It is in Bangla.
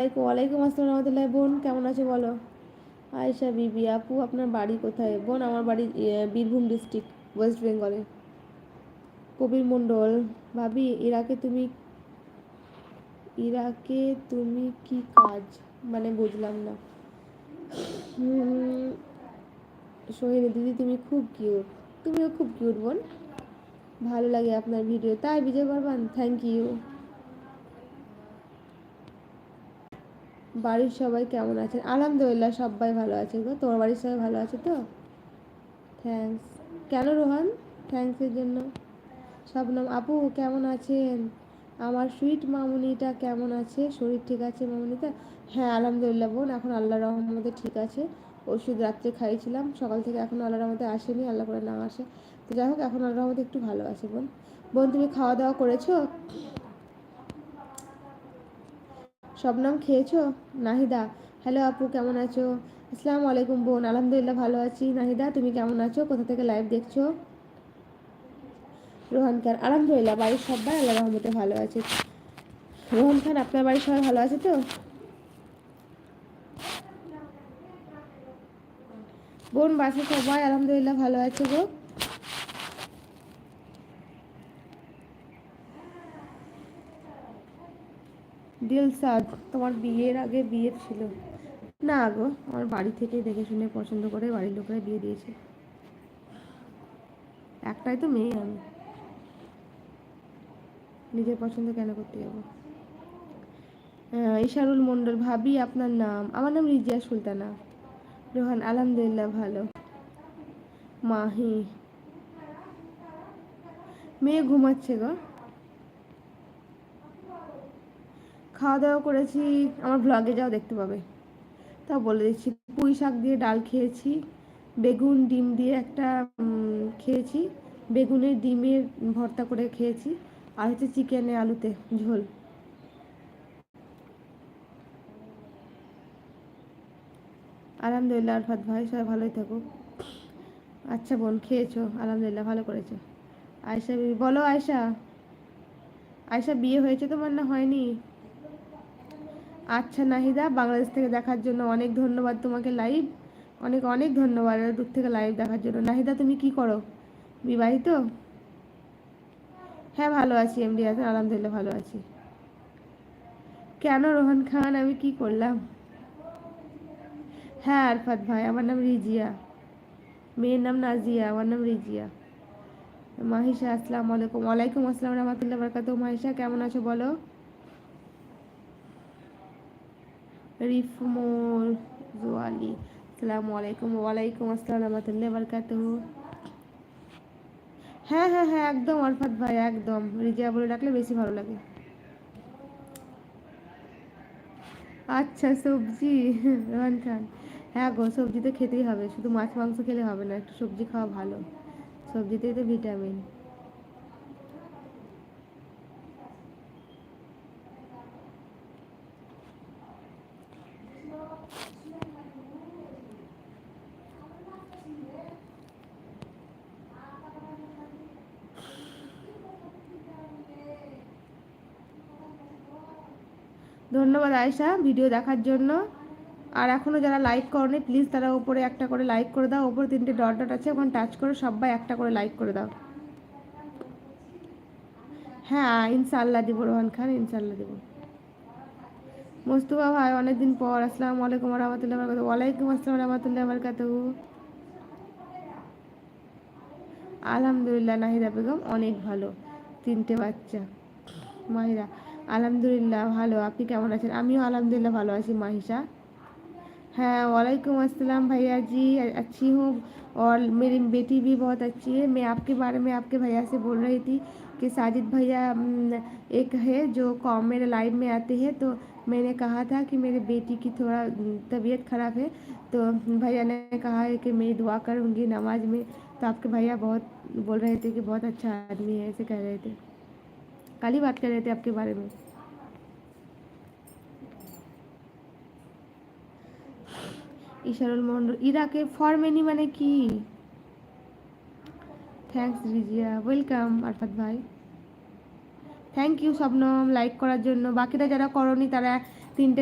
ওয়ালাইকুম আসসালাম রহমতুল্লাহ। বোন কেমন আছো বলো? আয়েশা বিবি, আপু আপনার বাড়ি কোথায়? বোন আমার বাড়ি বীরভূম ডিস্ট্রিক্ট, ওয়েস্ট বেঙ্গলে। কবির মণ্ডল, ভাবি ইরাকে তুমি কি কাজ? মানে বুঝলাম না। হুম, সোহিনী দিদি তুমি খুব কিউট। তুমিও খুব কিউট বোন। ভালো লাগে আপনার ভিডিও। তাই বিজয় বর্মান, থ্যাংক ইউ। বাড়ির সবাই কেমন আছেন? আলহামদুলিল্লাহ সবাই ভালো আছে গো। তোমার বাড়ির সবাই ভালো আছে তো? থ্যাঙ্কস। কেন রোহান থ্যাঙ্কসের জন্য? শবনম আপু কেমন আছেন? আমার সুইট মামুনিটা কেমন আছে? শরীর ঠিক আছে মামুনিটা? হ্যাঁ আলহামদুলিল্লাহ বোন, এখন আল্লাহর রহমতে ঠিক আছে। ওষুধ রাত্রে খাইয়েছিলাম, সকাল থেকে এখন আল্লাহর রহমতে আসেনি, আল্লাহ করে না আসে। তো যাই হোক, এখন আল্লাহর রহমতে একটু ভালো আছে বোন। বোন তুমি খাওয়া দাওয়া করেছো? শবনম খেয়েছো? নাহিদা, হ্যালো আপু কেমন আছো? আসসালামু আলাইকুম বোন, আলহামদুলিল্লাহ ভালো আছি। নাহিদা তুমি কেমন আছো? কোথা থেকে লাইভ দেখছো? রোহান খান, আলহামদুলিল্লাহ বাড়ির সবাই আল্লাহ রহমতে ভালো আছে। রোহান খান আপনার বাড়ির সবাই ভালো আছে তো? বোন বাসে সবাই আলহামদুলিল্লাহ ভালো আছে গো। দিলসাদ, তোমার বিয়ের আগে বিয়ে ছিল? না গো, আমার বাড়ি থেকে দেখে শুনে পছন্দ করে বাড়ির লোকেরা বিয়ে দিয়েছে। একটাই তো মেয়ে আমি, নিজের পছন্দ কেন করতে যাবো? ইশারুল মন্ডল, ভাবি আপনার নাম? আমার নাম রিজিয়া সুলতানা। রোহান, আলহামদুলিল্লাহ ভালো। মাহি, মেয়ে ঘুমাচ্ছে গো। খাওয়া দাওয়া করেছি, আমার ব্লগে যাও দেখতে পাবে। তা বলে দিচ্ছি, পুঁই শাক দিয়ে ডাল খেয়েছি, বেগুন ডিম দিয়ে একটা খেয়েছি, বেগুনের ডিমের ভর্তা করে খেয়েছি, আর হচ্ছে চিকেনে আলুতে ঝোল। আলহামদুলিল্লাহ আরফাত ভাই, সবাই ভালোই থাকুক। আচ্ছা বোন, খেয়েছো? আলহামদুলিল্লাহ ভালো করেছো। আয়শা বিবি, বলো আয়শা। আয়শা বিয়ে হয়েছে তোমার না হয়নি? আচ্ছা নাহিদা, বাংলাদেশ থেকে দেখার জন্য অনেক ধন্যবাদ তোমাকে। লাইভ অনেক অনেক ধন্যবাদ দূর থেকে লাইভ দেখার জন্য। নাহিদা তুমি কি করো? বিবাহিত? হ্যাঁ ভালো আছি এমডি আছেন, আলহামদুলিল্লাহ ভালো আছি। কেন রোহান খান, আমি কি করলাম? হ্যাঁ আরফাত ভাই, আমার নাম রিজিয়া। মেয়ের নাম নাজিয়া, আমার নাম রিজিয়া। মাহিশা, আসসালামু আলাইকুম। ওয়ালাইকুম আসসালাম রহমতুল্লাহ বরকাতুহু। মাহিশা কেমন আছো বলো? রিফমোর জোয়ালি, আসসালামু আলাইকুম। ওয়ালাইকুম আসসালাম রহমতুল্লাহ বরকাতুহু। হ্যাঁ হ্যাঁ হ্যাঁ একদম আরফাত ভাই, একদম রিজিয়া বলে ডাকলে বেশি ভালো লাগে। আচ্ছা সবজি, রোহান খান, হ্যাঁ গো সবজি তো খেতেই হবে, শুধু মাছ মাংস খেলে হবে না, একটু সবজি খাওয়া ভালো, সবজিতেই তো ভিটামিন। ধন্যবাদ আয়েশা ভিডিও দেখার জন্য। আর এখনও যারা লাইক করনি প্লিজ তারা উপরে একটা করে লাইক করে দাও, উপরে 3টে ডট ডট আছে, ওখানে টাচ করে সবাই একটা করে লাইক করে দাও। হ্যাঁ ইনশাআল্লাহ দিব রোহান খান, ইনশাআল্লাহ দিব। মোস্তফা ভাই অনেকদিন পর, আসসালামু আলাইকুম রহমতুল্লাহ বরকাতুহু। ওয়ালাইকুম আসসালাম রহমতুল্লাহ বরকাতুহু। আলহামদুলিল্লাহ নাহিদা বেগম অনেক ভালো, 3টে বাচ্চা। মাহিরা, আলহামদুলিল্লাহ ভালো, আপনি কেমন আছেন? আমিও আলহামদুলিল্লাহ भालो আছি মাহিশা। हाँ वालेकुम अस्सलाम भैया जी, अच्छी हूँ और मेरी बेटी भी बहुत अच्छी है। मैं आपके बारे में आपके भैया से बोल रही थी कि साजिद भैया एक है जो कॉम मेरे लाइव में आते हैं, तो मैंने कहा था कि मेरे बेटी की थोड़ा तबीयत ख़राब है, तो भैया ने कहा है कि मैं दुआ करूँगी नमाज में। तो आपके भैया बहुत बोल रहे थे कि बहुत अच्छा आदमी है, ऐसे कह रहे थे, कल ही बात कर रहे थे आपके बारे में। ইশারুল মন্ডল, ইরাকে ফরমেনি মানে কি? থ্যাঙ্কস রিজিয়া, ওয়েলকাম আরফাত ভাই। থ্যাংক ইউ শবনম লাইক করার জন্য। বাকিরা যারা করনি তারা 3টে